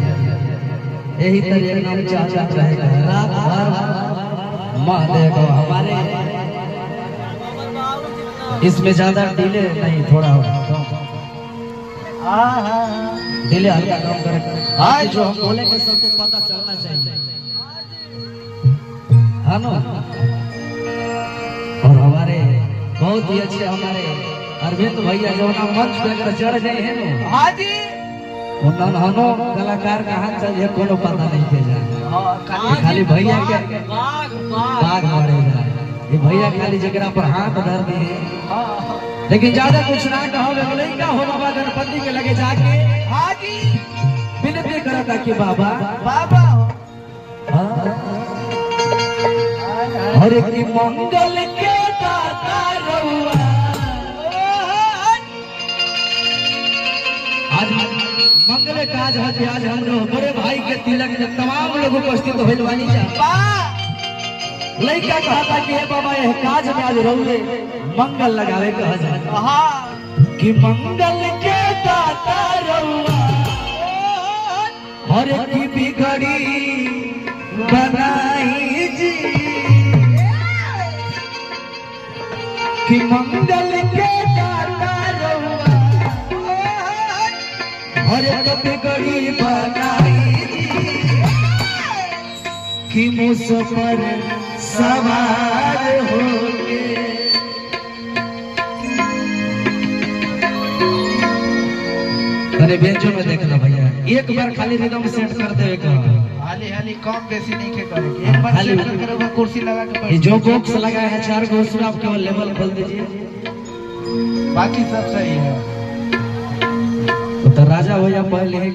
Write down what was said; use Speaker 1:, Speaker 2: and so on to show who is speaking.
Speaker 1: यही तरह नाम चाचा रहेगा रात भर महादेव हमारे इसमें ज्यादा डिले नहीं थोड़ा डिले हल्का काम करे आज जो हम बोलेंगे सबको पता चलना चाहिए है ना। और हमारे बहुत ही अच्छे हमारे अरविंद भैया जो ना मंच पे अगर चढ़ गए हैं ना हाँ जी उन्होंने कलाकार कहाँ चाहिए कोनो पता नहीं के खाली भैया के बाग मारेगा ये भैया खाली जगह पर हाथ धर दिए लेकिन ज्यादा कुछ ना कहो लड़का हो बाबा गणपति के लगे जाके हाँ जी विनती करता कि बाबा बाबा हर की मंगल के दाता रहुआ आज मंगल काज है आज हम लोग बड़े भाई के तिलक में तमाम लोग उपस्थित होइल बानी जा लड़का कहता कि हे बाबा यह काज में आज रहुए मंगल लगावे कहा जाए कि मंगल के दाता रहुआ हर की बिगड़ी बनाई जी कि मंगल के दाता रहुआ हर एक बिगड़ी बनाई कि मुझ पर सवार होके अरे बेंचो में देख लो भैया एक बार खाली रिदम सेट कर देवे
Speaker 2: हाली हाली कम बेसी नहीं के करेंगे एक बार सेट करके कुर्सी लगा के
Speaker 1: ये जो बॉक्स लगाया है 4 गो उसमें आप केवल लेवल खोल दीजिए
Speaker 2: बाकी सब सही है।
Speaker 1: तो राजा भैया पहले ही